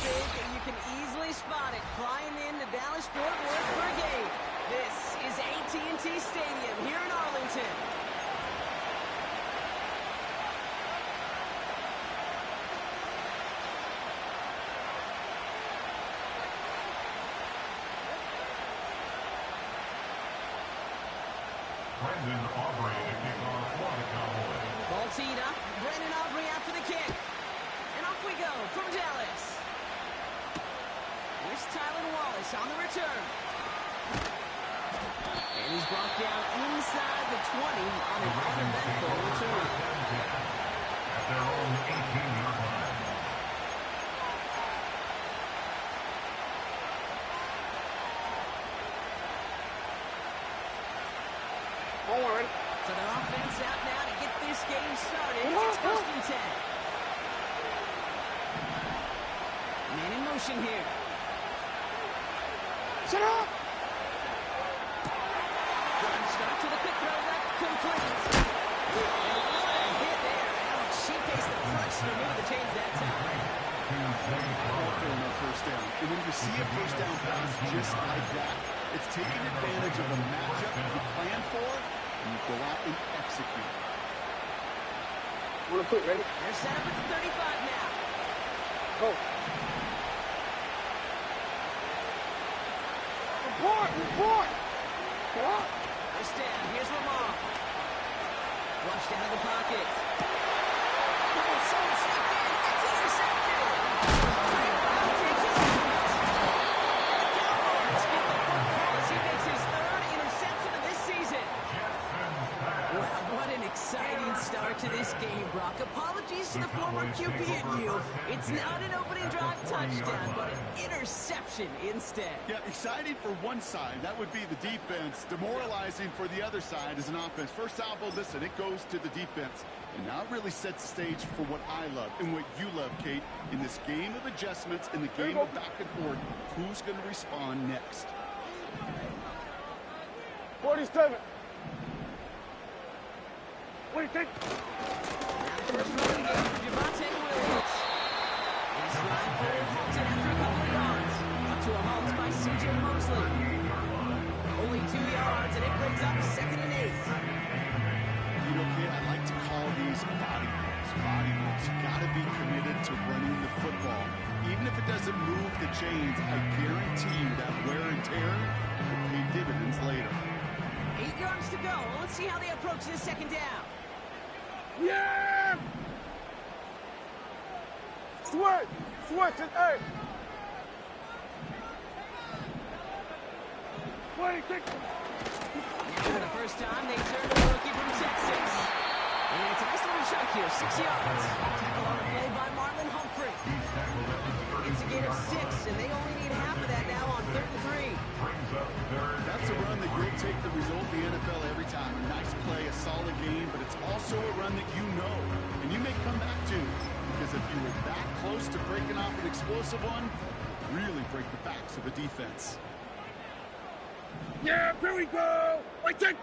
big, you can easily spot it flying in the Dallas-Fort Worth Brigade. This is AT&T Stadium here in Arlington. Brendan Aubrey to kick off for the Cowboys. Ball teed up. Brendan Aubrey after the kick. And off we go from Dallas. Here's Tylan Wallace on the return. And he's brought down inside the 20 on an uneventful return. At their own 18-yard line. So the offense out now to get this game started. It's first and 10. Man in motion here. Shut up! Drive start to the quick throw left, complete. And what a hit there. Ouch, she faced the crutch to remove the chains that time. No first down. And when you see a first down pass just like that, it's taking advantage of a matchup you plan for, and you go out and execute. Wanna quit, ready? They're set up at the 35 now. Go. Report! What? First down, here's Lamar. Flushed out of the pocket. Oh, someone stepped in. It's intercepted. Trey Brown takes his helmet. And the Cowboys get the football as he makes his third interception of this season. Well, what an exciting start to this game, Brock. Apologies to the former QB and you. It's not an opening drive touchdown, but an interception instead. Yeah, exciting for one side. That would be the defense. Demoralizing for the other side as an offense. First salvo, listen, it goes to the defense. And now it really sets the stage for what I love and what you love, Kate. In this game of adjustments, in the game of back and forth, who's going to respond next? 47. What do you think? First running game for Javonte Williams. He's right forward, halted after a couple of yards. Up to a halt by C.J. Mosley. Only 2 yards, and it brings up 2nd and 8. You know, Kate, I like to call these body blows. Body blows. You got to be committed to running the football. Even if it doesn't move the chains, I guarantee you that wear and tear will pay dividends later. 8 yards to go. Let's see how they approach this second down. Yeah! Switch! Switch it, hey! What do you think? Now for the first time, they turn to the rookie from Texas. And it's a nice little chunk here, 6 yards. Tackle on the play by Marlon Humphrey. It's a gain of 6, and they only need half of that now on 3rd and 3. That's a run that you'll take the result in the NFL every time. A nice play, a solid game, but it's also a run that you know and you may come back to. Because if you were that close to breaking off an explosive one, really break the backs of a defense. Yeah, here we go! Wait, check!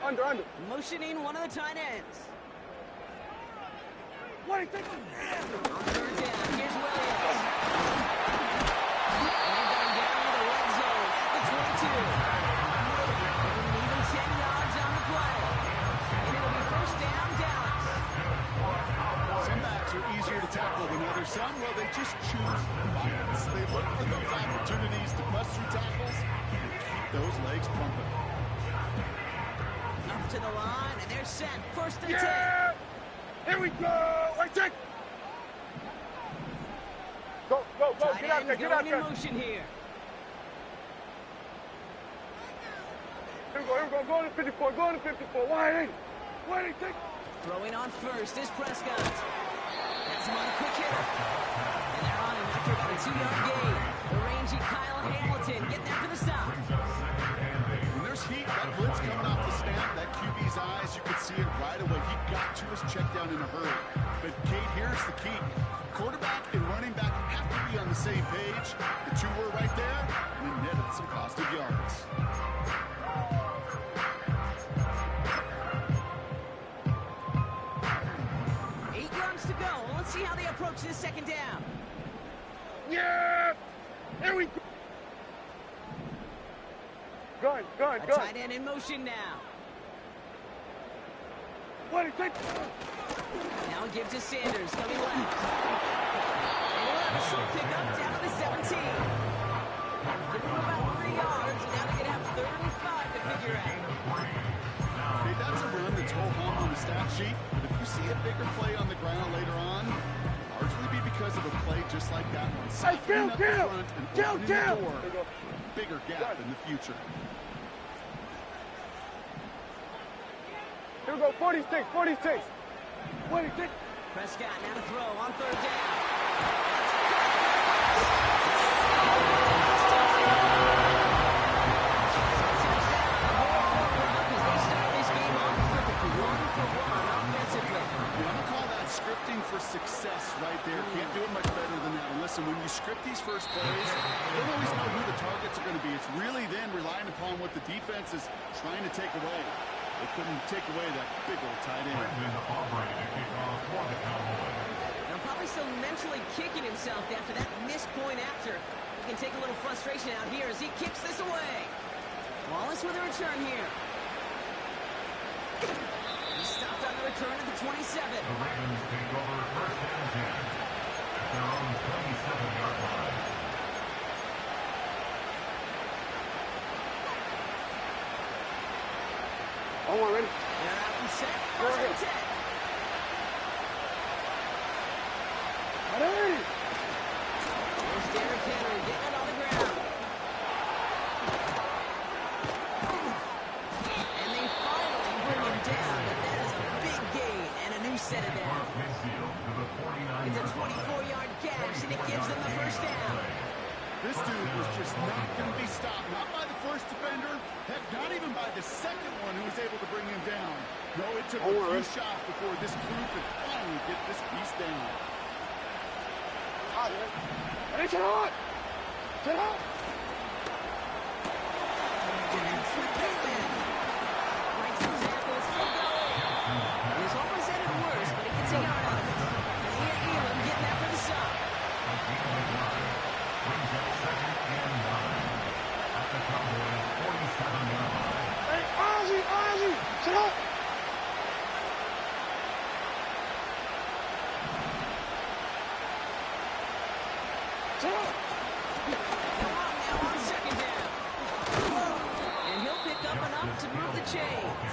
Under. Motioning one of the tight ends. What do you think? On 3rd down, here's Williams. And they've got him down to the red zone at the 22. Giving an even 10 yards on the play. And it'll be first down, Dallas. Some backs are easier to tackle than others. Some, well, they just choose violence. They look for those opportunities to bust through tackles and keep those legs pumping. Up to the line, and they're set. First and 10. Yeah! Here we go! Wait, check! Go! Tight Get out end there, get out going there! in motion here. Here we go, go to 54, Why ain't take? Throwing on first is Prescott. That's him on a quick hitter. And they're on him after about a 2-yard gain. The rangy Kyle Hamilton getting there for the stop. When there's heat, that blitz coming off the snap, that QB's eyes, you could see it right away. He got to his check down in a hurry. But, Kate, here's the key. Quarterback and running back have to be on the same page. The two were right there, and it netted some costed yards. Yards to go. see how they approach this second down. Yeah! There we go! Gun. A tight end in motion now. What is it? Now give to Sanders, coming left. And he'll have a short pickup down to the 17. Give him about 3 yards, and now they're going to have 3rd and 5 to figure out. Hey, that's a run that's ho-hum on the stat sheet, but if you see a bigger play on the ground later on, largely be because of a play just like that one. Softening up the front and opening the door. Bigger gap in the future. Here we go, 46. What is it? Prescott now to throw on 3rd down. Scripting for success right there. Can't do it much better than that. And listen, when you script these first plays, you don't always know who the targets are going to be. It's really then relying upon what the defense is trying to take away. They couldn't take away that big old tight end. Now probably still mentally kicking himself after that missed point after. He can take a little frustration out here as he kicks this away. Wallace with a return here. He stopped on the return at the 27. The Ravens take over 1st and 10 at their own 27-yard line. Oh, one ready? They're out and set. Go 1st ahead. and 10. Ready? There's Derrick Henry getting it on the ground. And they finally bring him down, but that is a big gain and a new set of downs. It's a 24-yard gash, and it gives them the 1st down. This dude was just not going to be stopped. Not by the first defender. Heck, not even by the second one who was able to bring him down. No, it took a few shots before this crew could finally get this piece down. Ready, set up! Set up! Breaks some tackles, still going. He was almost headed worse, but he gets a yard out of it. And here Elam getting after the stop. Hey, Ozzy! Set up! Set up! Come on now on 2nd down. And he'll pick up enough to move the chains.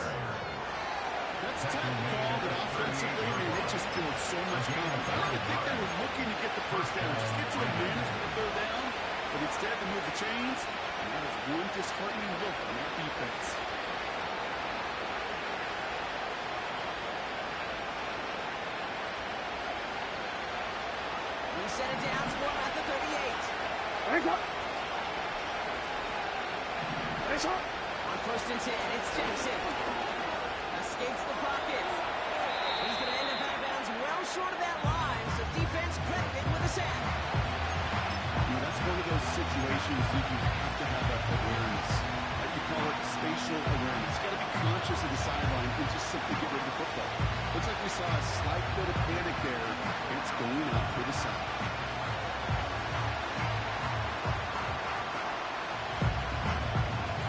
That's a time to call that offensively, I mean, it just builds so much confidence. I don't think they were looking to get the 1st down. Just get to a manageable 3rd down, but instead to move the chains, and that is one disheartening look on that defense. We set it down for him at the 38. Ready, set! Ready, set! On 1st and 10, it's Jackson. Escapes the pocket. He's going to end up out of bounds well short of that line, so defense credited with a sack. You know, that's one of those situations that you have to have that awareness. You call it spatial awareness. Got to be conscious of the sideline and just simply get rid of the football. Looks like we saw a slight bit of panic there. It's going out for the side.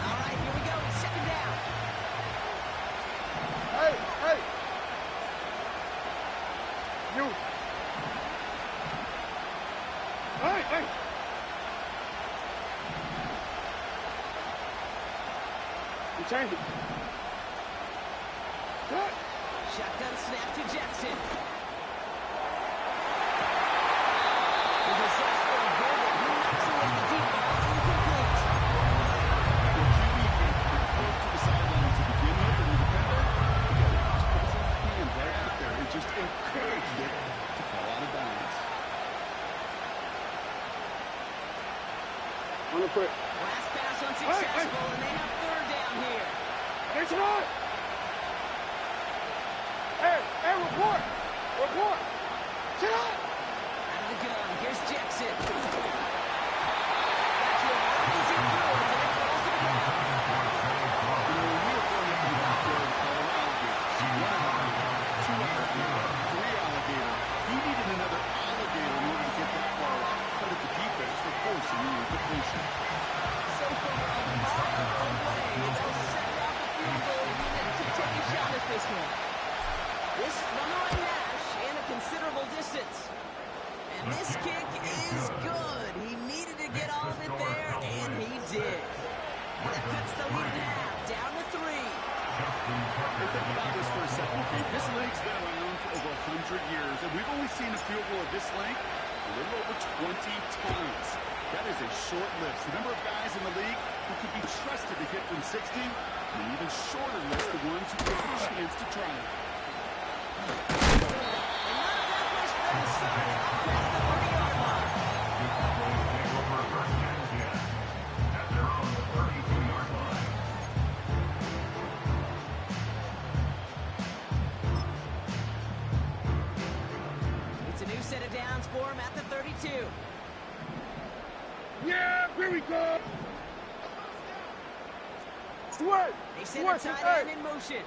All right, here we go. 2nd down. Hey! You! Hey! You change it. Cut! Shotgun snap to Jackson. The disaster of Gordon, who knocks away the deep ball, incomplete. Your QB came pretty close to the sideline to begin with, and the defender, again, just put his hand right out there and just encouraged it to fall out of bounds. On the quick. Last pass unsuccessful, and they have 3rd down here. Ready, set up! Hey, report! Set up! Out of the gun, here's Jackson. That's what runs him through until it falls to the ground. You know, when we were going up to the backyard, call alligators. 1 alligator, 2 alligator, 3 alligator. He he needed another alligator in order to get that ball off. Credit the defense for forcing the incompletion. So from a mile away, they'll send out the field goal unit to take a shot at this one. This from Ryan Nash and a considerable distance. And this kick is good. He needed to get all of it there, and he did. And that cuts the lead in half, down to 3. Hey, think about this for a second, okay? This league's been around for over 100 years, and we've only seen a field goal of this length a little over 20 times. That is a short list. The number of guys in the league who could be trusted to hit from 60, and an even shorter list the ones who get a chance to try it. And none of that much better starts up past the 30-yard line. Take over first and 10 at their own 32-yard line. It's a new set of downs for him at the 32. Yeah, here we go. Sweat. They send a tight end in motion.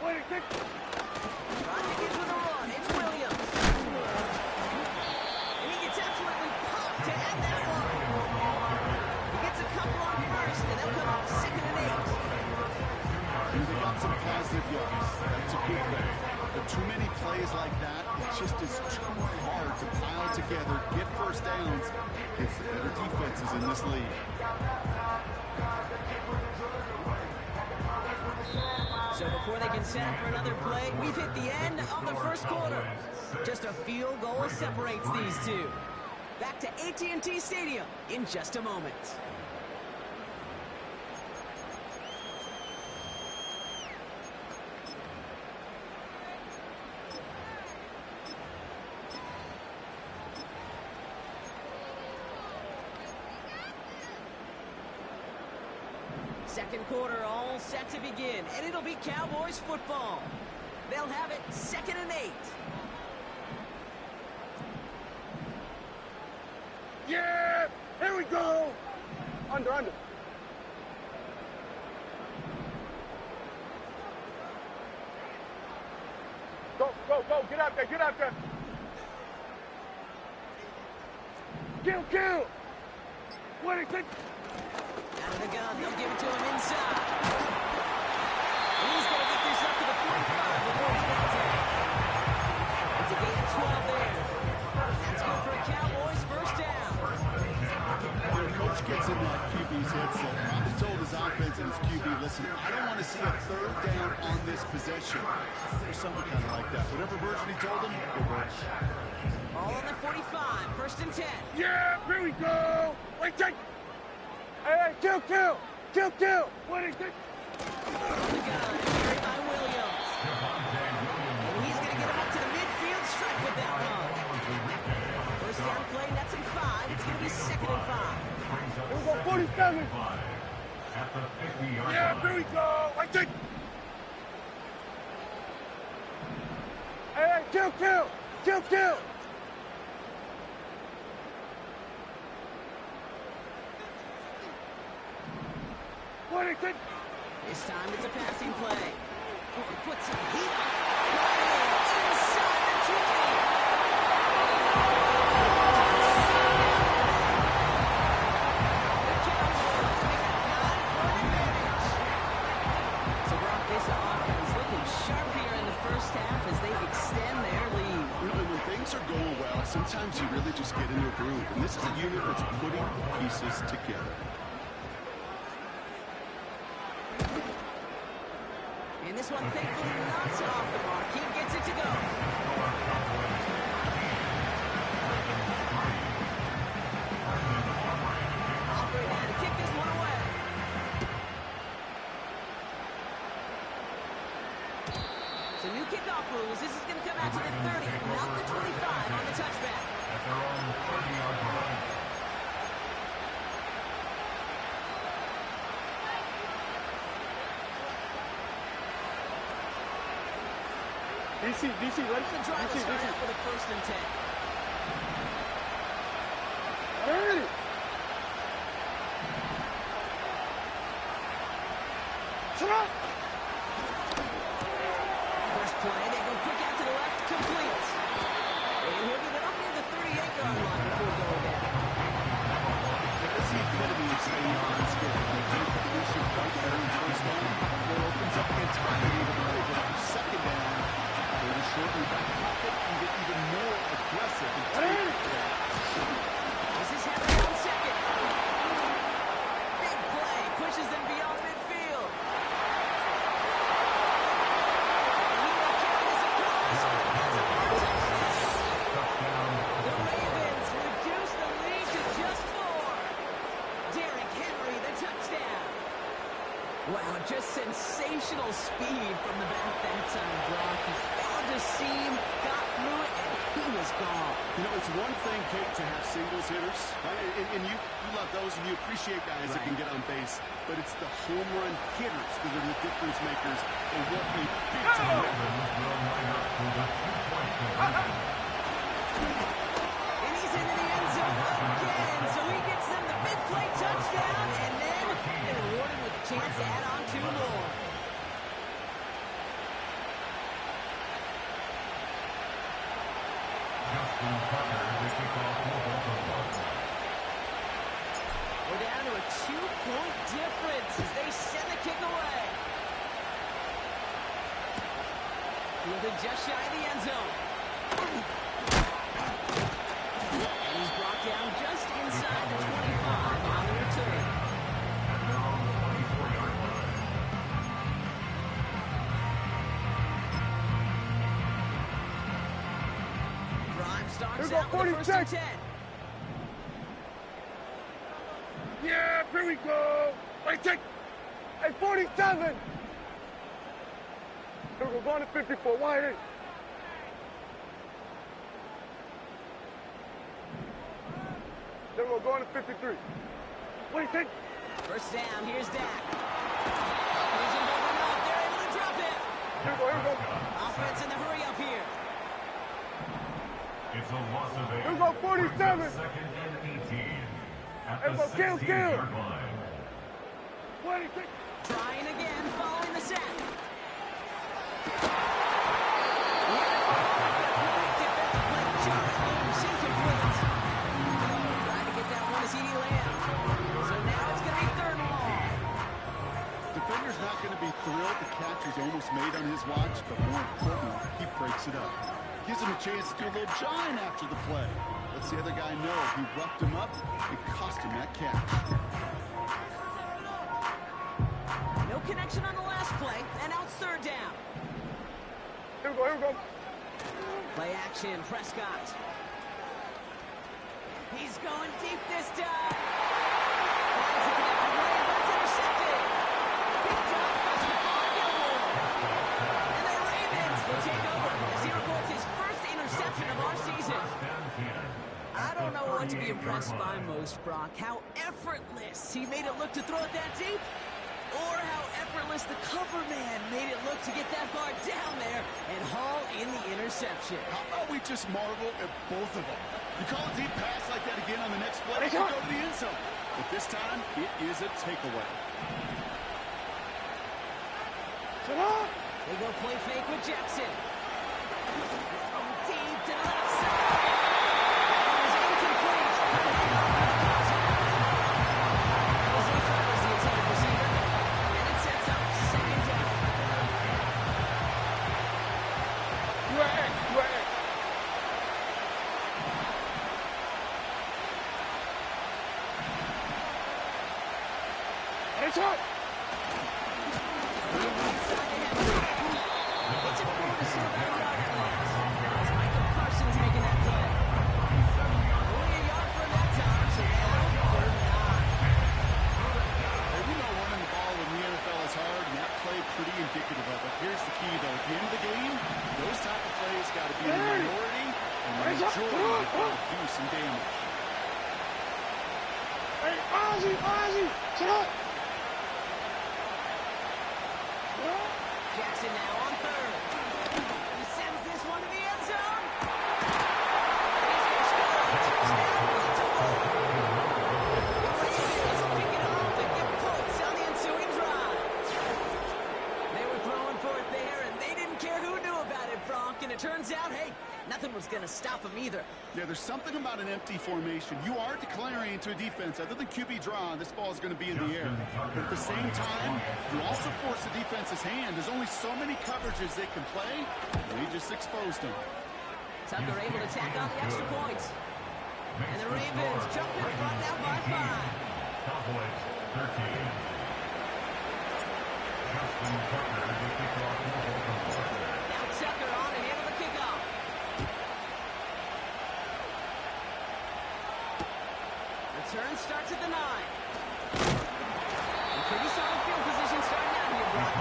Wait, kick. Trying to get with a run. It's Williams. And he gets absolutely popped to end that one. He gets a couple on first, and they'll come up 2nd and 8. They got some positive yards. That's a good thing. But too many plays like that, it just is too hard to pile together, get first downs against the better defenses in this league. So before they can set up for another play, we've hit the end of the first quarter. Just a field goal separates these two. Back to AT&T Stadium in just a moment. Second quarter all set to begin, and it'll be Cowboys football. They'll have it 2nd and 8. Yeah, here we go. Under. Go, get out there. Kill. What is it? Out of the gun, they'll give it to him inside. He's going to get this up to the 45 before he's brought down. It's a gain of 12 there. That's good for a Cowboys first down. Their coach gets in that QB's headset. Probably told his offense and his QB, listen, I don't want to see a 3rd down on this possession. Or something kind of like that. Whatever version he told him, it works. All on the 45, 1st and 10. Yeah, here we go. Wait, take. Hey, kill. What is it? On the gun, carried by Williams. And he's going to get him up to the midfield strike with that run. First down play, that's in 5. It's going to be 2nd and 5. Here we go, 47. At the 50-yard Yeah, line. here we go. Wait, take. Hey, kill. What is it? This time it's a passing play. Oh, he puts some heat on. Inside the 20. The Cowboys make a 9-point advantage. So Brock, this offense looking sharp here in the first half as they extend their lead. When things are going well, sometimes you really just get into a groove. And this is a unit that's putting pieces together. And this one thankfully knocks it off the mark. He gets it to go. Operate now to kick this one away. So new kickoff rules. This is going to come out to the 30, not the 25 on the touchback. At their own 30-yard line. DC, ready? The drive will start out with a 1st and 10. Ready? Shut up! First play, they go quick out to the left, complete. sensational speed from the back that time, Brock. He found a seam, got through it, and he was gone. You know, it's one thing, Kate, to have singles hitters, right? And you love those, and you appreciate guys that can get on base. But it's the home run hitters that are the difference makers and what a big time. And he's into the end zone again, so he gets them the fifth play touchdown, and then they reward him with a chance to add on 2 more. We're down to a 2-point difference as they send the kick away. Fielded just shy of the end zone. And he's brought down just inside the 25 on the return. Prime starts out with the first and 10. Yeah, here we go. Wait, take. Hey, 47. Here we go, going to 54. Wide in. Here we go, going to 53. Wait, take. First down, here's Dak. He's involved enough. They're able to drop it. Here we go, here we go. Offense in the hurry up here. It's a loss of 8. Here we go, 47. Second and 18. At Hey, the bro, kill. 16-yard line. Wait, take. Trying again, following the sack. Trying to get that one to CeeDee Lamb. So now it's going to be 3rd and long. Defender's not going to be thrilled the catch was almost made on his watch, but more importantly, he breaks it up. Gives him a chance to do a little jawing after the play. Lets the other guy know he roughed him up and cost him that catch. No connection on the last play, and now it's 3rd down. Here we go, here we go. Play action, Prescott. He's going deep this time. Tries to connect with Lamb, but it's intercepted. Picked up by Stephon Gilmore. And the Ravens will take over as he records his first interception of our season. I don't know what to be impressed by most, Brock. How effortless he made it look to throw it that deep, or how effortless the cover man made it look to get that far down there and haul in the interception. How about we just marvel at both of them? You call a deep pass like that again on the next play, you go to the end zone. But this time, it is a takeaway. They go play fake with Jackson. Thrown deep to the left side. That was incomplete. Jose Flowers, the intended receiver. And it sets up 2nd down. You are X, you are X. It's up. It's a 4-7-yard class. It's Michael Parsons making that play. Only a yard for that time, so now 3rd and 9. Hey, we know running the ball in the NFL is hard, and that play pretty indicative of it. Here's the key, though. At the end of the game, those type of plays got to be in the minority, and the majority have got to do some damage. Hey, Ozzy, Ozzy, shut up. Jackson now on 3rd. He sends this one to the end zone. He's going to score. Touchdown, Baltimore. The Ravens pick it off and get points on the ensuing drive. They were throwing for it there, and they didn't care who knew about it, Brock. And it turns out, hey, nothing was going to stop them either. Yeah, there's something about an empty formation. You are declaring to a defense, other than QB draw, this ball is going to be in the air. But at the same time, you also force the defense's hand. There's only so many coverages they can play, and they just exposed them. Tucker able to tack on the extra points. And the Ravens jump in front now by 5. Cowboys 13. Justin Tucker, the kickoff for Now Tucker on to handle the kickoff. Return starts at the 9. And pretty solid field position starting out here, Brock.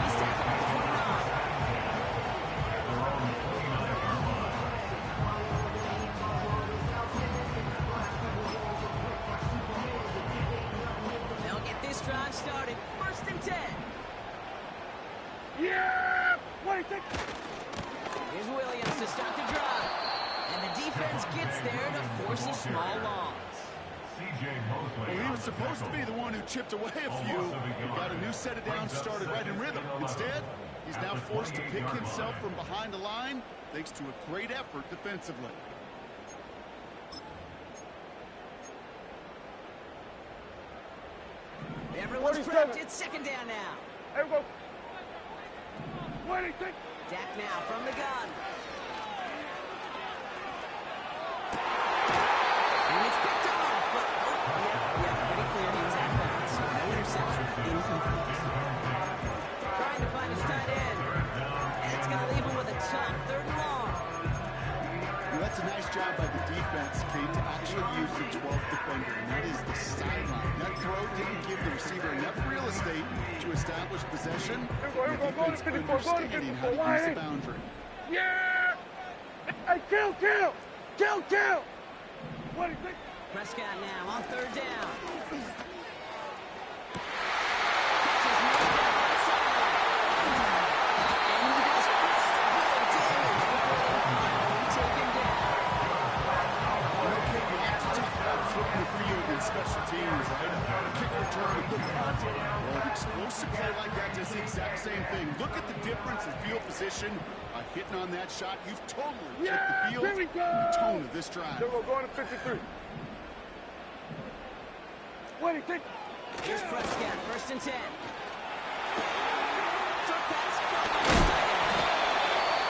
gets there to force a small loss. Mosley. Well, he was supposed to be the one who chipped away a few. He got a new set of downs started right in rhythm. Instead, he's now forced to pick himself from behind the line thanks to a great effort defensively. Everyone's prepped. It's second down now. Hey, go. 26. Dak now from the gun. And it's picked off, but pretty clear he was out of bounds. So no interception, incomplete. Trying to find his tight end. And it's going to leave him with a tough third and long. Well, that's a nice job by the defense, Kate, to actually use the 12th defender, and that is the sideline. That throw didn't give the receiver enough real estate to establish possession. Here we go, The defense understanding how to use the boundary. Yeah! Hey, kill! 26. Prescott now on third down. Special teams, right? Kick return, good punt. Well, an explosive play like that does the exact same thing. Look at the difference in field position. Hitting on that shot, you've totally flipped the field. Here we go. The tone of this drive. Here we're going to 53. 26. Here's Prescott, first and 10. Short pass, and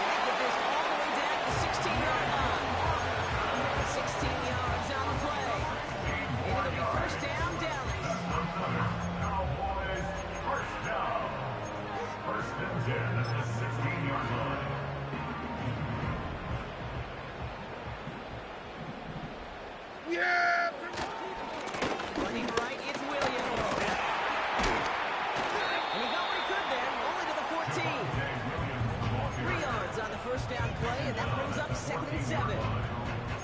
they get this all the way down to the 16-yard line. 16 yards on the play. And it'll be first down, Dallas. Cowboys, first down. First and 10 at the 16-yard line. Yeah! Running right, it's Williams. And he got what he could there, only to the 14. 3 yards on the first down play, and that brings up second and 7.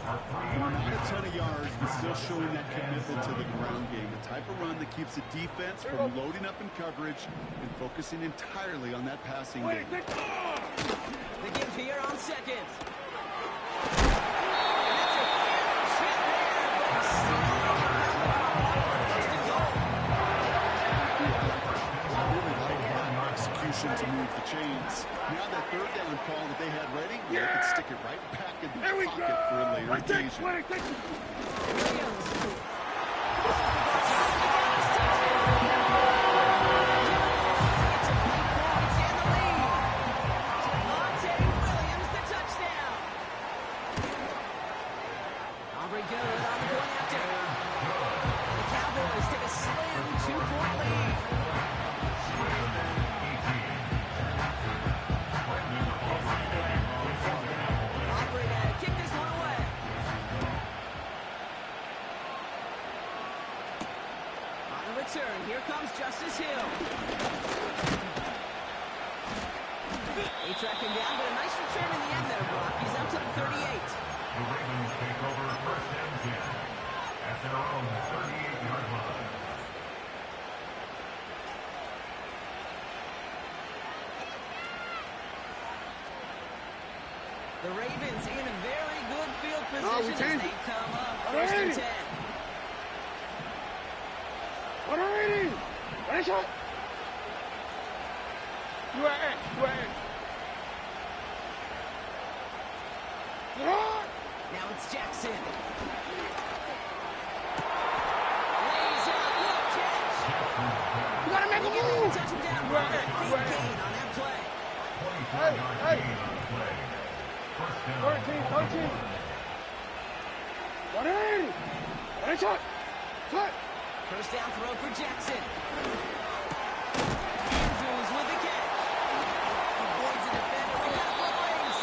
Not a ton of yards, but still showing that commitment to the ground game. The type of run that keeps the defense from loading up in coverage and focusing entirely on that passing game. The give here on second. And that's a huge hit there, but he's still first and goal. I really like that execution to move the chains. Now that third down call that they had ready, they could stick it right back in the Here we pocket go. for a later occasion. 26. Williams. It's a late points and the lead. Javonte Williams, the touchdown. Aubrey good on the going after. And the Cowboys take a slim 2-point lead. Aubrey to kick this one away. On the return, here comes Justice Hill. He tracked him down, but a nice return in the end there, Brock. He's out to the 38. The Ravens take over first and 10 at their own 38-yard line. The Ravens in a very good field position as change they it. come up first and 10. 180. Nice shot. You are in. Now it's Jackson. Lays out, look, catch. You gotta make a They move. touch him down. Right, Big right. gain on that play. 24-yard Hey. gain on the play. First down. 13. 180. Nice shot. Cut. First down throw for Jackson. Andrews with the catch. Avoids the defender. We got Royce.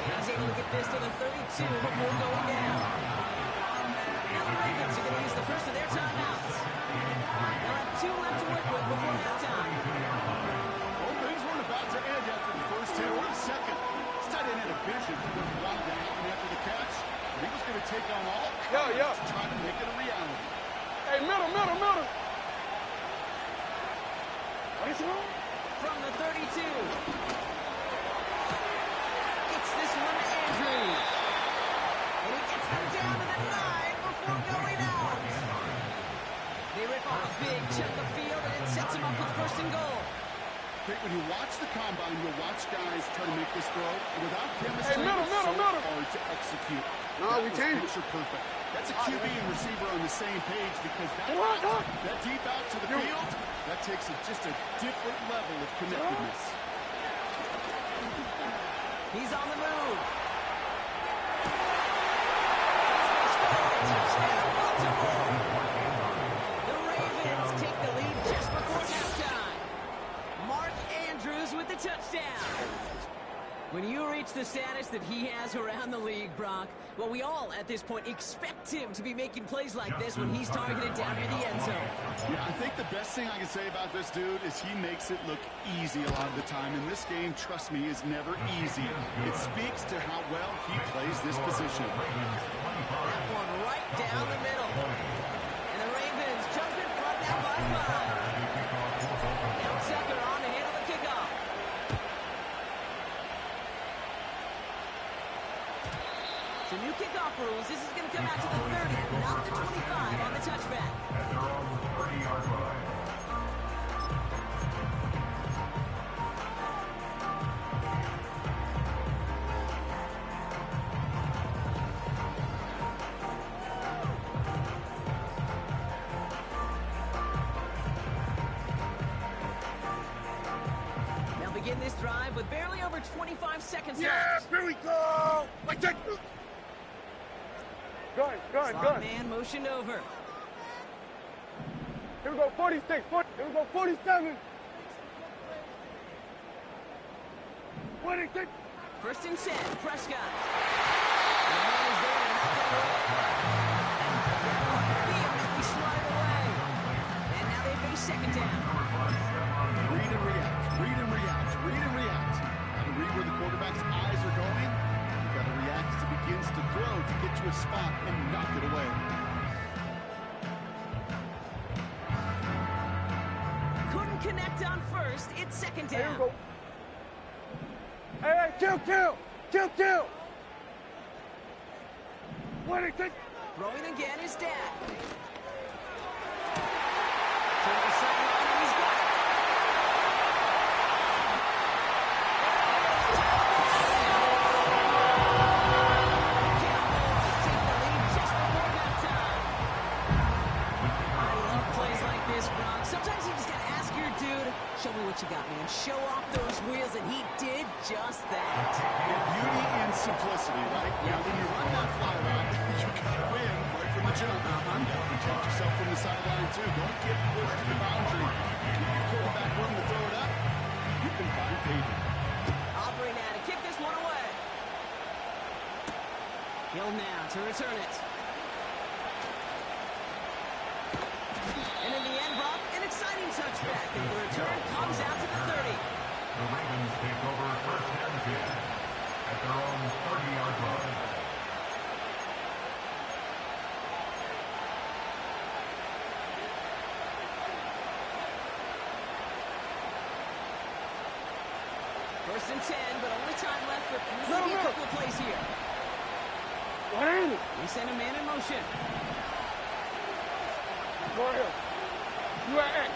And he's able to get this to the 32 before going down. Now the Ravens are going to use the first of their timeouts. They'll have 2 left to work with before halftime. Well, things weren't about to end after the first hit or the second. This tight end had a vision for what he wanted to happen after the catch. He was going to take on all comers to try to make it a reality. Hey, middle. Nice one. From the 32. Gets this one to Andrews. And combine, you'll watch guys try to make this throw. Without chemistry, middle, it's so middle. hard to execute. No, That we was changed it. picture perfect. That's a QB and receiver on the same page because Come on, come on. that deep out to the field, that takes just a different level of connectedness. He's on the move. The Ravens take the lead just before halftime. Mark Andrews with the touchdown. When you reach the status that he has around the league, Brock, well, we all at this point expect him to be making plays like this when he's targeted down near the end zone. Yeah, I think the best thing I can say about this dude is he makes it look easy a lot of the time. And this game, trust me, is never easy. It speaks to how well he plays this position. That one right down the middle. And the Ravens jump in front now by 5. Now Tucker on to handle the kickoff. So new kickoff rules. This is going to come out to the 30, not the 25 on the touchback. At their own 30-yard line. They'll begin this drive with barely over 25 seconds Yeah, left. here we go. Like that. Gun. Slot man motioned over. Here we go, 46, 40, here we go, 47. 46. First and 10, Prescott. The man is there to knock that away. Vehemently swatted away. And now they face second down. Read and react, read and react, read and react. Got to read where the quarterback's eyes are going. You got to react as he begins to throw to get to a spot and knock it away. Couldn't connect on first. It's second Here we down. go. Hey, kill. 26. Throwing again is Dak. To the sideline, and he's got it. Cowboys take the lead just before halftime. I love plays like this, Brock. Sometimes you just gotta ask your dude, show me what you got, man. Show off those wheels, and he did just that. Beauty in simplicity, right? Yeah. When you run that fly route, you gotta win right from the jump. You gotta protect yourself from the sideline too. Don't get pushed to the boundary. Give your quarterback room to throw it up. You can find pavement. Aubrey now to kick this one away. Hill now to return it. And in the end, Brock, an exciting touchback. And the return comes out to the 30. The Ravens take over first and 10 at their own 30-yard line. First and 10, but only time left for maybe a couple of plays here. What is it? We send a man in motion. Go ahead. You at X.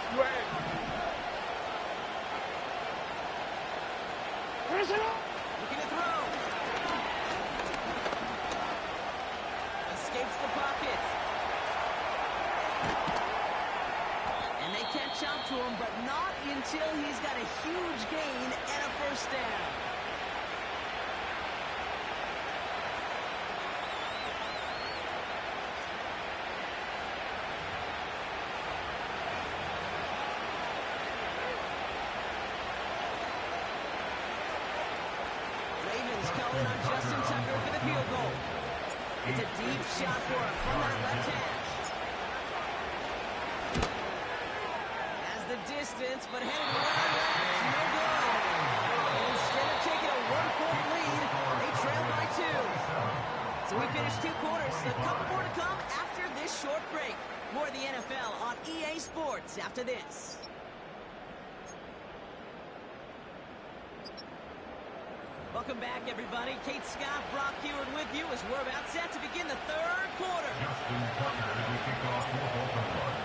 Where's it up? Looking to throw. Escapes the pocket. And they catch up to him, but not until he's got a huge gain and a first down. Ravens calling on Justin Tucker for the field goal. It's a deep shot for him from that left hash. Has the distance, but headed way left. No good. And instead of taking a 1-point lead, they trail by 2. So we finished 2 quarters. A couple more to come after this short break. More of the NFL on EA Sports after this. Welcome back, everybody. Kate Scott, Brock Heward with you as we're about set to begin the third quarter. Justin Tucker will kick off for Baltimore.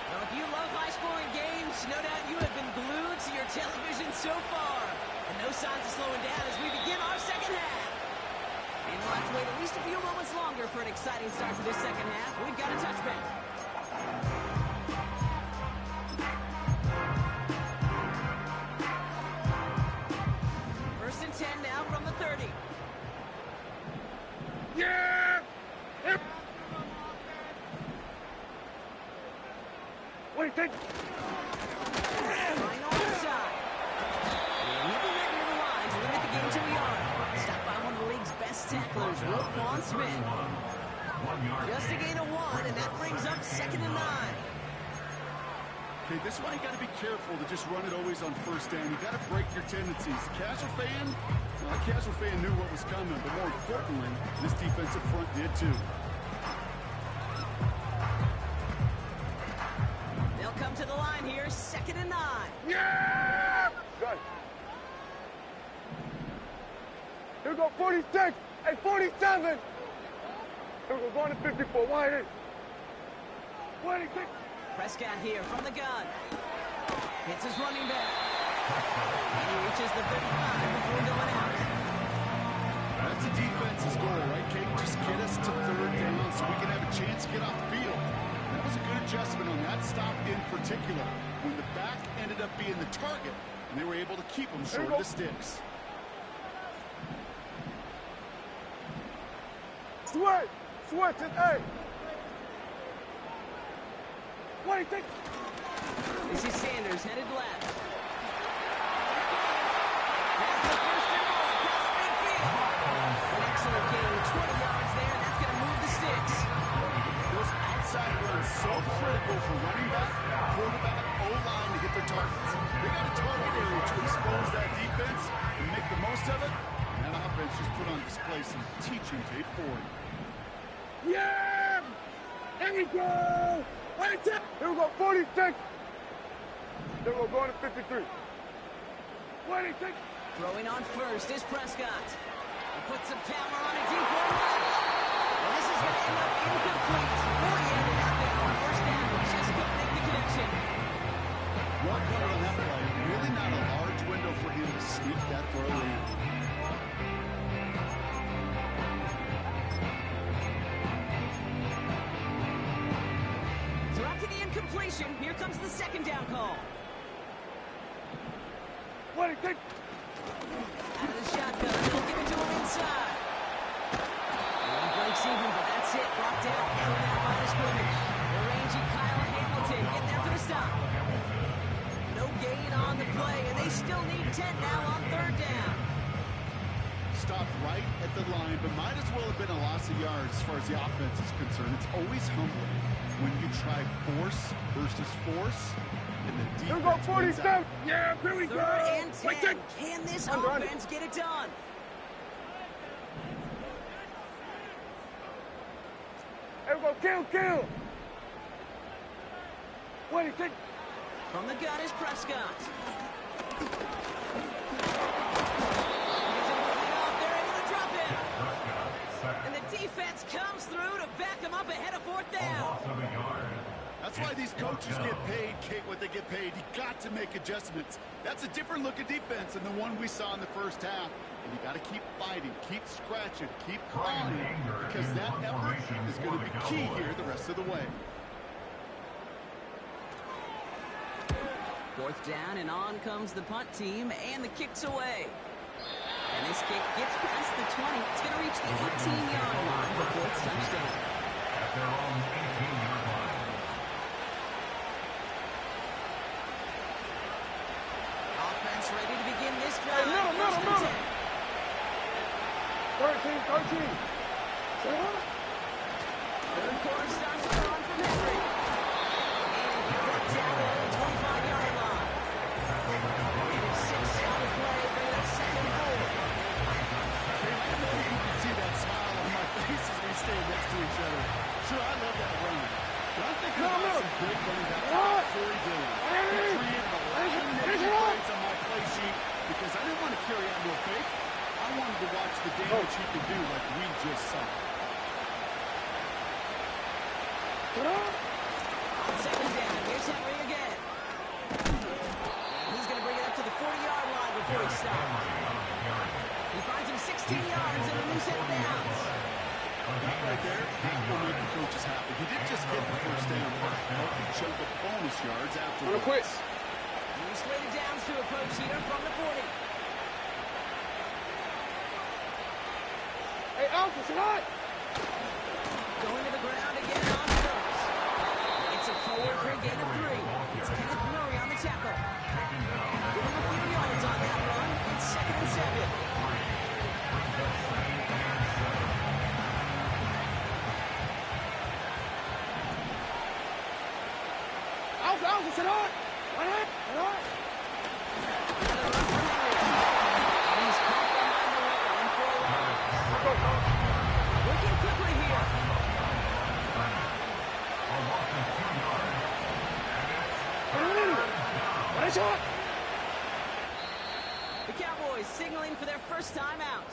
Now, if you love high-scoring games, Coach, no doubt you have been glued to your television so far. And no signs of slowing down as we begin our second half. And we'll have to wait at least a few moments longer for an exciting start to this second half. We've got a touchback. First and 10 now from the 30. Yeah! Yep. What do you think? Trying onside. And he'll be written to the line to limit the game to a yard. Stopped by one of the league's best tacklers, Roquan Smith. Just a gain of 1, and that brings up 2nd and 9. Okay, this is why you got to be careful to just run it always on first down. You got to break your tendencies. Casual fan, well, a casual fan knew what was coming, but more importantly, this defensive front did too. They'll come to the line here, 2nd and 9. Yeah! Good. Here we go, 46 and 47. Here we go, going to 54. Wide in. 26. Prescott here from the gun. Hits his running back. And he reaches the 35 before going out. That's the defense's goal, right, Kate? Just get us to 3rd down so we can have a chance to get off the field. That was a good adjustment on that stop in particular. When the back ended up being the target, and they were able to keep him short of the sticks. Switch it, hey! What do you think? This is Sanders headed left. That's the first and goal across midfield. An excellent gain, 20 yards there, and that's going to move the sticks. Those outside runs so critical for running back, quarterback, O-line to get their targets. They got a target area to expose that defense and make the most of it. And that offense just put on display some teaching tape for him. Yeah! There we go! Right there! Here we go, 46. Then we're going to 53. 26. Throwing on first is Prescott. He puts some power on a deep one left. And this is going to end up incomplete. Really ended up there on first down. Just couldn't make the connection. Well covered on that play. Really not a large window for him to sneak that throw in. So after the incompletion, here comes the 2nd down call. What do you think? Out of the shotgun, they'll give it to him inside. And he breaks even, but that's it. Blocked out, thrown out by the scrimmage. The rangy Kyle Hamilton getting there for the stop. No gain on the play, and they still need 10 now on 3rd down. Stopped right at the line, but might as well have been a loss of yards as far as the offense is concerned. It's always humbling when you try force versus force, and the Here we go, defense wins 47. out. Yeah, here we go. 3rd and 10. Wait, check. Can this Under. offense get it done? Here we go, kill. What do you think? From the gun is Prescott. And the defense comes through to back him up ahead of 4th down. That's why these coaches get paid, Kate, what they get paid. You got to make adjustments. That's a different look at defense than the one we saw in the first half. And you got to keep fighting, keep scratching, keep clawing, because that effort is going to be key here the rest of the way. 4th down, and on comes the punt team, and the kick's away. And this kick gets past the 20. It's going to reach the 18-yard line before it's touchdown. At their own 18-yard line. Offense ready to begin this drive. Hey, middle. 1st and 10. 13. 3rd quarter starts on from Henry. And he gets tackle at the 25-yard line. And it's 6 on the play, bringing up 2nd and 4. I know you can see that smile on my face as we stay next to each other. Sure, I love that run. But I'm thinking about some great running backs like Corey Dillon. He created a lot of negative plays on my play sheet because I didn't want to carry out no fake. I wanted to watch the damage he could do like we just saw. before he stopped. He finds him 16 yards and a new set of downs. Right there, that will make the coaches happy. He didn't just get the first down, but helped him choke up bonus yards afterwards. Quit. New slated downs to approach here from the 40. Hey, Alpha, tonight. Going to the ground again on first. It's a forward for a gain of 3. It's Kenneth Murray on the tackle. Give him a few yards on that run. It's 2nd and 7. Alpha, tonight. Why not? Another run for Henry. And he's caught behind the line for a loss. Working quickly here. What shot? The Cowboys signaling for their first time out.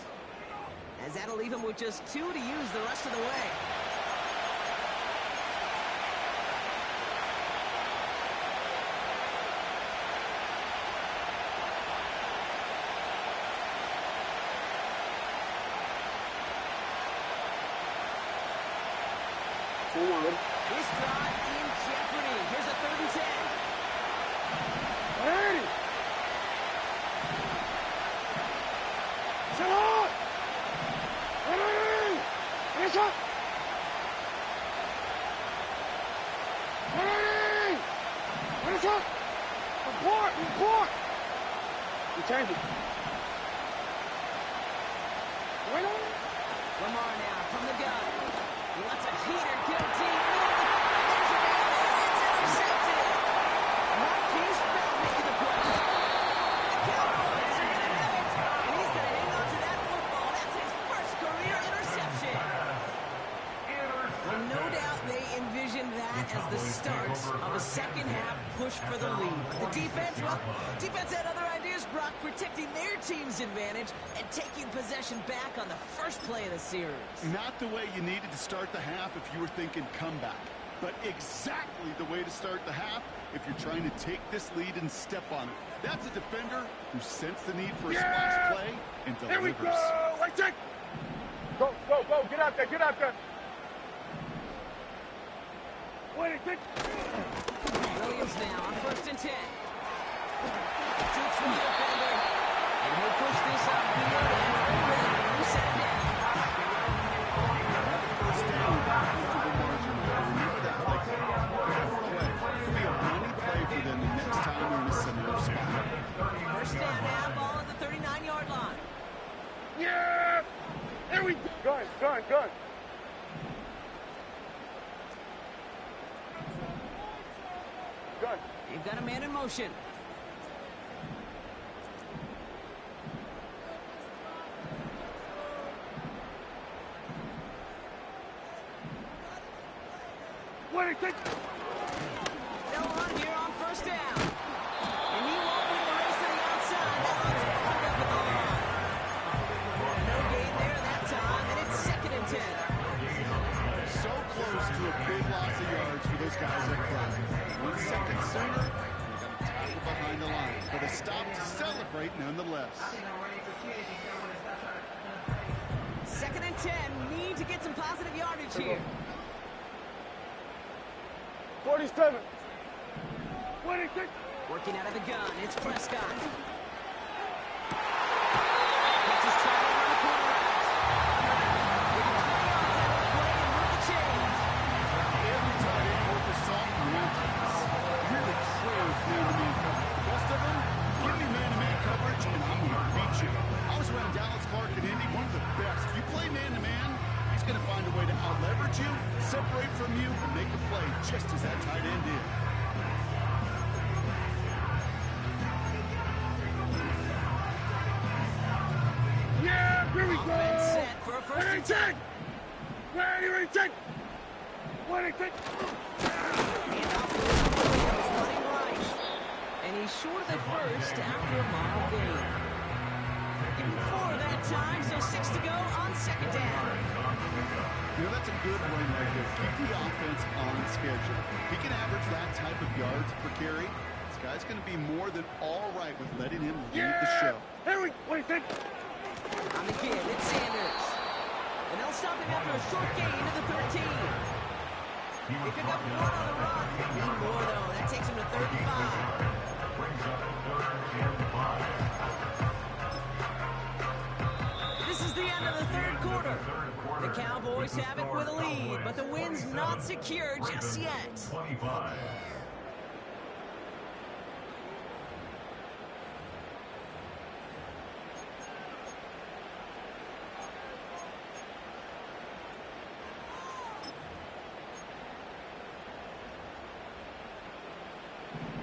As that'll leave him with just 2 to use the rest of the way. This drive in jeopardy. Here's a 3rd and 10. Hey! Sit on! Hey! Finish up! Hey! Finish up! Report! You change it. Wait on. Lamar now from the gun. He lets a heater kill team. There's a man there. It's intercepted. Marquise Bell making the play. The Cowboys are going to have it. And he's going to hang on to that football. That's his first career interception. Well, no doubt they envisioned that as the start of a second-half push for the lead. The defense, well, defense had other ideas, Brock, protecting their team's advantage and taking possession back on the first play of the series. Not the way you needed to start the half if you were thinking comeback, but exactly the way to start the half if you're trying to take this lead and step on it. That's a defender who sensed the need for a splash play and Here we delivers. go! Right check! Go! Get out there! Wait, take. Williams now on 1st and 10. Shoots one defender. And he'll push this up here and set down. First down, into the margin. Remember that play. Don't run away. It'll be a money play for them the next time they're in a similar spot. First down now, ball at the 39-yard line. Yeah! Here we go! Gun! Gun! They've got a man in motion. Wait, take. They'll run here on first down. And he won't win the race to the outside. That one's pulled up at the line. No gain there that time, and it's 2nd and 10. So close to a big loss of yards for those guys up front. 1 second sooner, they got a tackle behind the line. But a stop to celebrate nonetheless. 2nd and 10. Need to get some positive yardage here. 47. Wait, take. Working out of the gun. It's Prescott. Gets his tackle on the corner out. Getting 20 yards out of the play and with the change. Every tight end worth his salt and mountains. Really crave man-to-man coverage. The best of them, give me man-to-man coverage and I'm going to beat you. I was around Dallas Clark and Indy, one of the best. You play man-to-man, he's going to find a way to out-leverage you, separate from you, and make a play just as that tight end did. Yeah, here we go! Offense set for a first and 10. Ready, take. Wait, take. Handoff to Williams running right. And he's short of the first after a mile gain. Give him 4 that time, so 6 to go on 2nd down. You know, that's a good run right there. Keep the offense on schedule. If he can average that type of yards per carry, this guy's going to be more than all right with letting him lead the show. show. Here we, what do you think? On the kid, it's Sanders. And they'll stop him after a short gain to the 13. They pick up 1 on the run. They need more, though. That takes him to 35. Brings up 3rd and 5. This is the end of the third quarter. The Cowboys have it with a lead, but the win's not secure just yet. 25.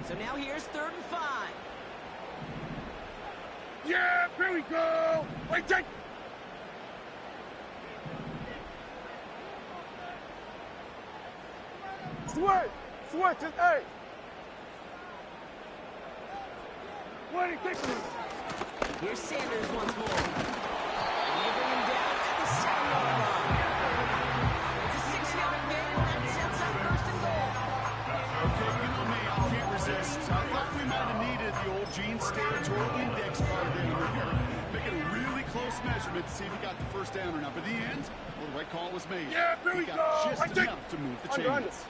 So now here's 3rd and 5. Yeah, here we go. Wait, take. Switch, just hey. What do you think? Here's Sanders once more. And they bring him down at the 7-yard line. It's a 6-yard gain, and that sets up 1st and goal. Okay, you know me, I can't resist. I thought we might have needed the old Gene's territorial index card down here. Making a really close measurement to see if he got the first down or not. But in the end, well, the right call was made. Yeah, here we He got go. just enough to move the Under. chains.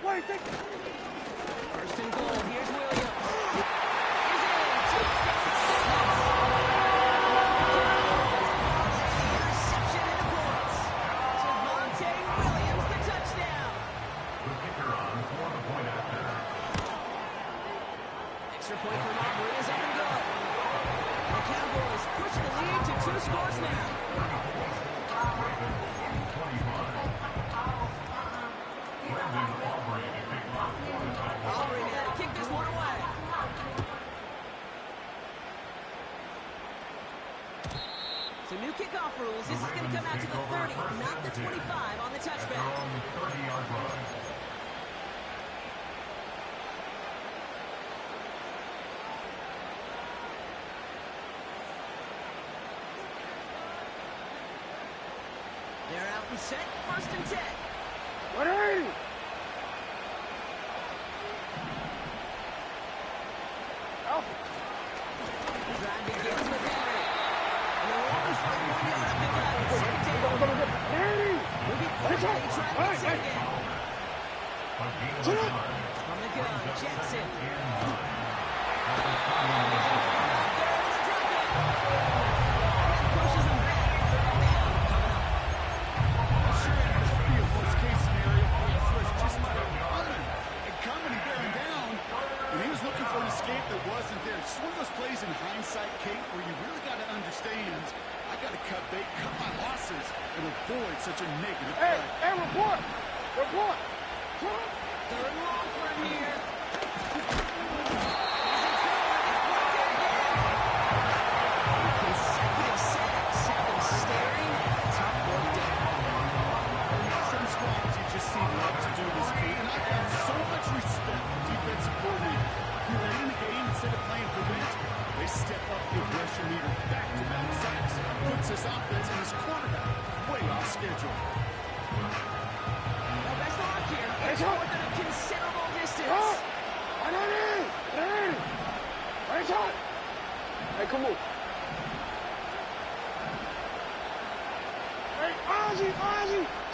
What do you think? 1st and goal. Here's Williams. He's in. Interception into points. Javonte Williams, the touchdown. The kicker on for the point after. Extra point for Aubrey is up and good. And the Cowboys push the lead to 2 scores now. 25. Brandon Aubrey to kick off for the Cowboys. Aubrey now to kick this one away. So new kickoff rules. This is going to come out to the 30, not the 25 on the At their touchback. own 30-yard line. They're out and set. 1st and 10. Ready? Alpha. The drive begins with Henry. And the Warriors find 1 yard up the gut. Second down. Ready? Moving quickly, trying to get set again. A gain of Sit up. 9. From the gun, Jackson. Pushes him back. Sure, it could be a worst-case scenario. Fresh just might have coming and bearing down. And he was looking for an escape that wasn't there. Just one of those plays in hindsight, Kate, where you really got to understand, I got to cut bait, cut my losses, and avoid such a negative Hey, play. hey, report. Report. 3rd and long for him here. Consecutive sacks have them staring at a tough fourth down. Some squads you just see love to do this, Kate, and I've got so much respect for defensive coordinators who are in the game instead of playing prevent. They step up the aggression meter back-to-back sacks, puts his offense and his quarterback way off schedule. Well, best of luck here. It's Hey, more than a considerable distance. Oh! Ready? Ready? Ready, shot. Hey, come on. Hey, Ozzy,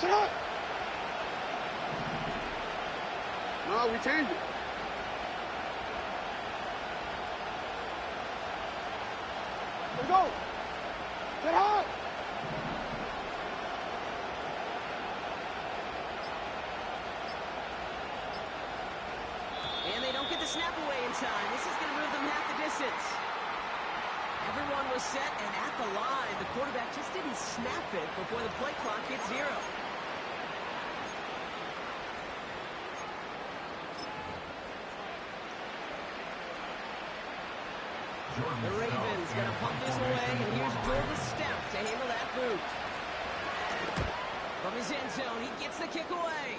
shut up. No, we changed it. Let's go. Get hot. And they don't get the snap away in time. This is going to move them half the distance. Everyone was set, and at the line, the quarterback just didn't snap it before the play clock hit 0. The Ravens going to pump this away, and here's Jordan Stout to handle that boot. From his end zone, he gets the kick away.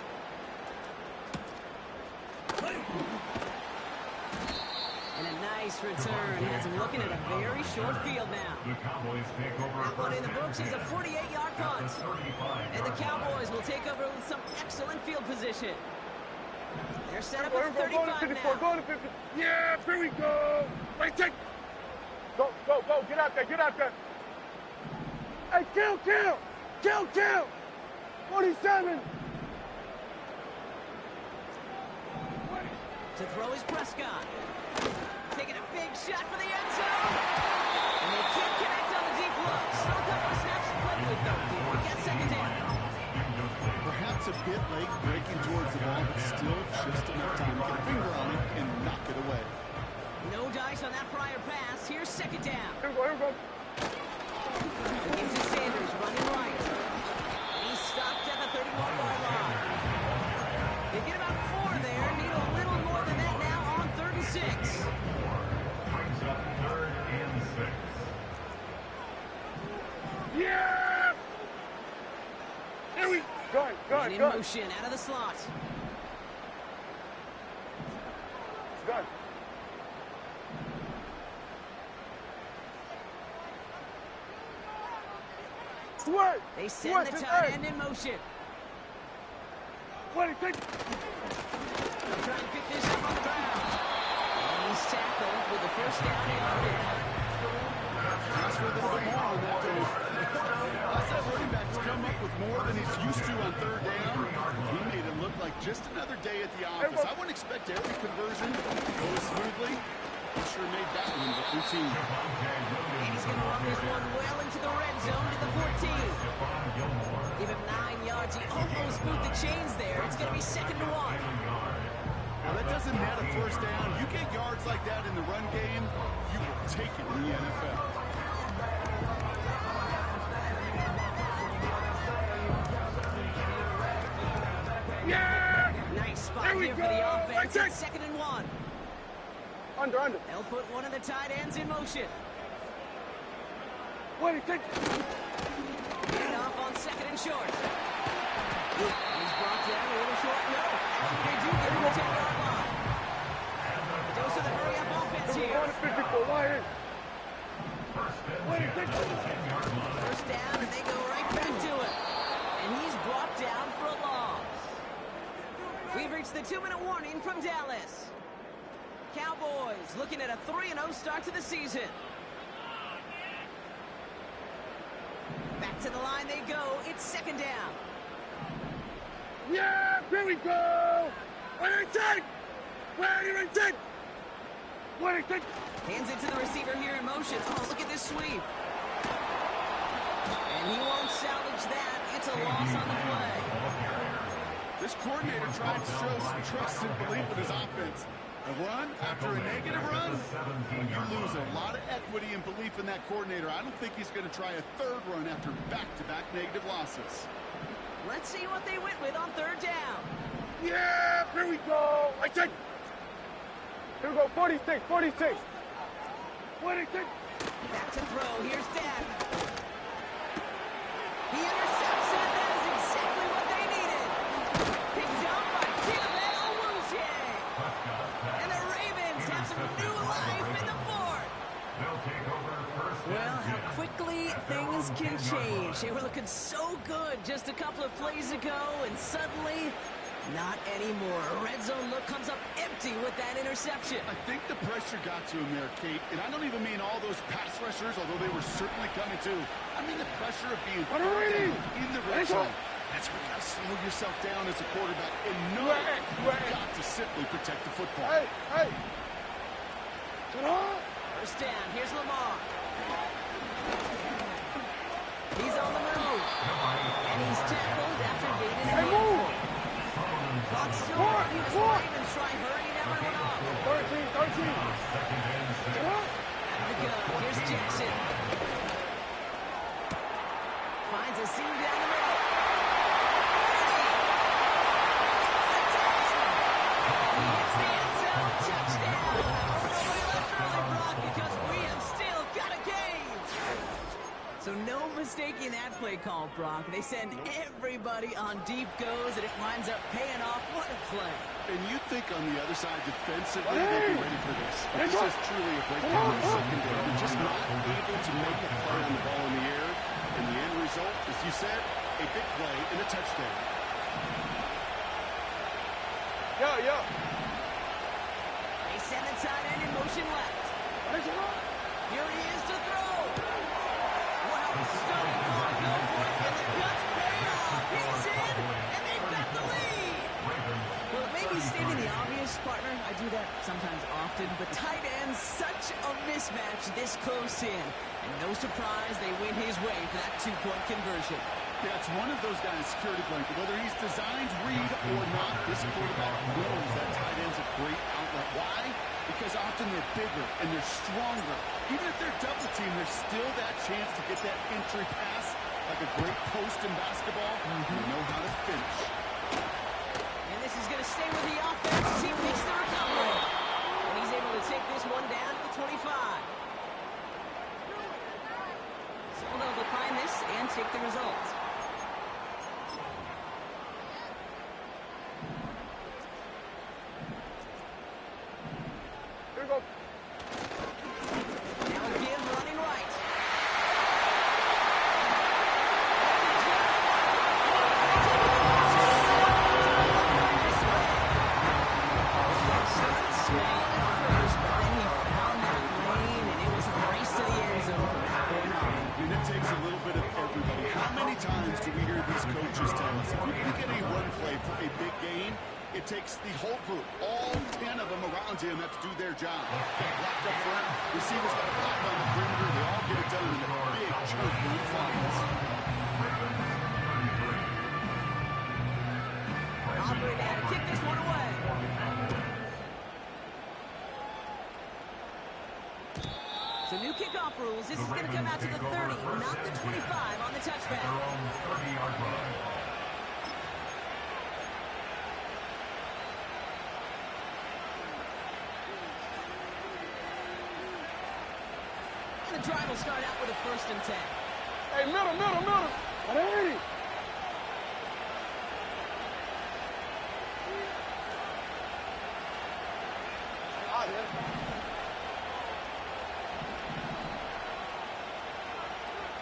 And a nice return has him looking at a very short field now. The Cowboys take over That one in the first books is a and 48-yard 10 at punt. the 35-yard And the line. Cowboys will take over with some excellent field position. They're set up Here at we the go, going to 35 54, now. going to 50. Yeah, here we go. Right, take. Go, go, go. Get out there, get out there. Hey, kill, kill. Kill, kill. 47. To throw is Prescott. Taking a big shot for the end zone. And they can't connect on the deep look. Still a couple of snaps to play with, though. We got second down. Perhaps a bit late breaking towards the ball, but still just enough time to get a finger on it and knock it away. No dice on that prior pass. Here's second down. Here we go, here we go. The gives to Sanders running right. And he's stopped at the 31-yard line. They get about 4 there. Need a little more than that now on 3rd and 6. Brings up 3rd and 6. Yeah. Here we go. And in motion out of the slot. Done. Sweat. They send the tight end in motion. What take? Try and pick this up on the ground. And he's tackled with the first down yardage. Ask for a little bit more on that goal. That's that running back to come up with more than he's used to on 3rd down. He made it look like just another day at the office. I wouldn't expect every conversion to go as smoothly. He sure made that one look routine. And he's going to run this one well into the red zone to the 14. Give him 9 yards. He almost moved the chains there. It's going to be 2nd and 1. Now, that doesn't net a first down. You get yards like that in the run game, you will take it in the NFL. Yeah. Nice spot There we here for go. the offense. Right It's 2nd and 1. Under. They'll put one of the tight ends in motion. What take? Hand off on 2nd and short. He's brought down a little short. No, actually they do get him the 10-yard line. Goes to the hurry-up offense Here we here. go to 54. Why? What take? First down, and they go right back to it. And he's brought down for a loss. We've reached the 2-minute warning from Dallas. Cowboys looking at a 3-0 start to the season. Back to the line they go. It's 2nd down. Yeah, here we go. What take? Where take? What take? Hands it to the receiver here in motion. Oh, look at this sweep. And he won't salvage that. It's a loss on the play. This coordinator tried to show some trust and belief in his offense. A run after a negative run, you lose a lot of equity and belief in that coordinator. I don't think he's going to try a 3rd run after back-to-back negative losses. Let's see what they went with on 3rd down. Yeah, here we go. I take. Here we go. 46. What take? Back to throw. Here's Dak. He intercepts it. That is exactly what they needed. Picked up by Chidobe Awuzie. And the Ravens have some new life in the 4th. They'll take over 1st and Well, how 10. quickly things can change. They were looking so good just a couple of plays ago, and suddenly, not anymore. A red zone look comes up empty with that interception. I think the pressure got to him there, Kate. And I don't even mean all those pass rushers, although they were certainly coming too. I mean the pressure of being What are we doing? in the red zone. That's where you got to slow yourself down as a quarterback and know you've got to simply protect the football. Hey. Get on. First down, here's Lamar. He's on the move. And he's tackled after gaining a handful. Clock still running as the Ravens try hurrying everyone off. 13. Get on. Out the gun, here's Jackson. Finds a seam down the middle. He hits the end zone, touchdown. We left early, Brock, because we have still got a game. So no mistaking that play call, Brock. They send everybody on deep goes, and it winds up paying off. What a play. And you think on the other side defensively they'd be ready for this. But this is truly a breakdown in the secondary. They're just not able to make a play on the ball in the air. And the end result, as you said, a big play and a touchdown. Yeah. They send the tight end in motion left. Here he is to throw. What a stunning ball. Go for it, and the cuts pay off. He's in, and they've got the lead. Well, it may be stating the obvious, partner. I do that sometimes often, but tight ends, such a mismatch this close in. And no surprise, they win his way for that two-point conversion. Yeah, it's one of those guys' security blanket. Whether he's designed read or not, this quarterback knows that tight end's a great outlet. Why? Because often they're bigger and they're stronger. Even if they're double teamed, there's still that chance to get that entry pass. Like a great post in basketball, you know how to finish. And this is going to stay with the offense as he makes the recovery. And he's able to take this one down to the 25. So they'll decline this and take the results. Here we go. Now give running right. Started small at first, but then he found that lane, and it was a race to the end zone from that point on. And it takes a little bit of everybody. How many times do we hear these coaches tell us, if you're going to get a run play for a big gain, it takes the whole group, all 10 of them around him have to do their job. Locked up front, receivers got to block on the perimeter, they all get it done in a big chunk of funds. Aubrey now to kick this one away. So new kickoff rules. This is going to come out to the 30, not the 25 on the touchback. Their own 30-yard line. And the drive will start out with a 1st and 10. Hey, middle. Hey. Out here.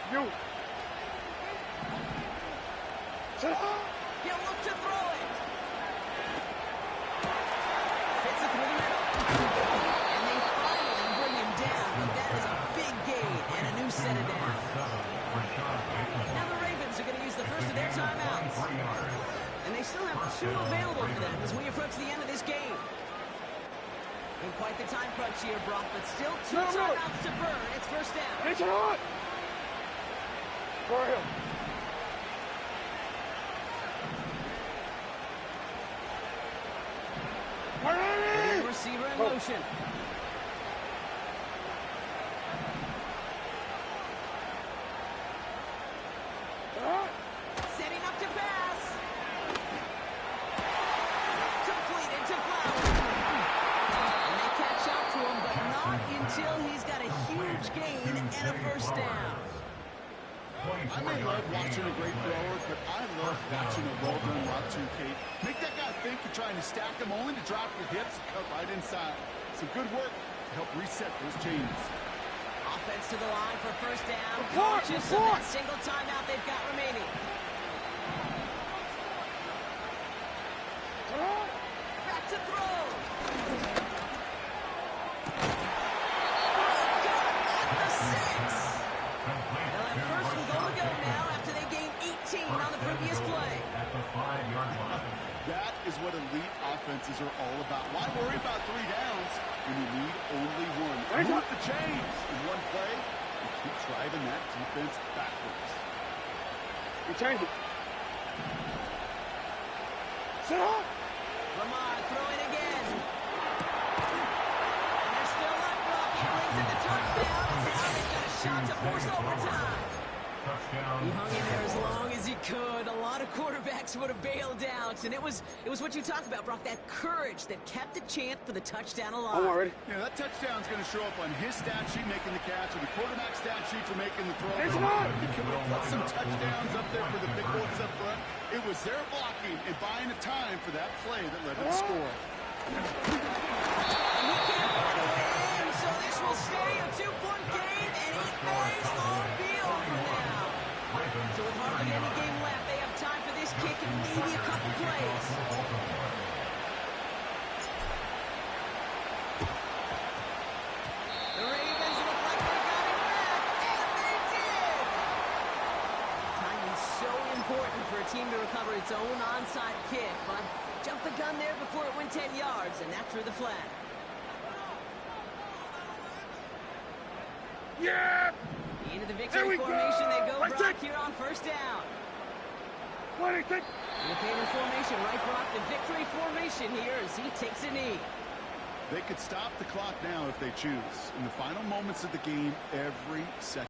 You. Sit up. He'll look to throw it. Fits it through the middle. And they finally bring him down, but that is a big gain and a new set of downs. Now the Ravens are going to use the first of their timeouts. And they still have 2 available for them as we approach the end of this game. And quite the time crunch here, Brock, but still 2 timeouts to burn. It's first down. Get it on. For him. The receiver in motion. Setting up to pass. Completed to Flowers. And they catch up to him, but not until he's got a huge gain and a first down. I may love watching a great thrower, but I love watching a well-done route too, Kate. Make that guy think you're trying to stack him only to drop your hips and cut right inside. Some good work to help reset those chains. Offense to the line for first down. Report, Conscious report. of that single timeout they've got remaining. Back to throw. At the 6. They'll have first and goal to go now after they gain 18 on the previous play. At the 5-yard line. That is what elite offenses are all about. Why worry about 3 downs when you need only 1? Move the chains in one play and keep driving that defense backwards. You change it. Sit up. Lamar throwing again. And they're still not blocking. Brings in the touchdown. And now they've got a shot to force overtime. Touchdown. He hung in there as long as he could. A lot of quarterbacks would have bailed out. And it was what you talked about, Brock, that courage that kept the chant for the touchdown alive. I'm already. Yeah, that touchdown's going to show up on his stat sheet making the catch or the quarterback stat sheet for making the throw. It's on. You can put some touchdowns up there for the big boys up front. It was their blocking and buying the time for that play that led to the score. And he can't find a way in, so this will stay a 2-point game, and it may all be over now. So with hardly any game left, they have time for this kick and maybe a couple plays. important for a team to recover its own onside kick, but jumped the gun there before it went 10 yards, and that drew the flag. Yeah! Into the Here victory we formation go! they go, Let's Brock, take- here on first down. 26. In the favorite formation, right, Brock? The victory formation here as he takes a knee. They could stop the clock now if they choose. In the final moments of the game, every second.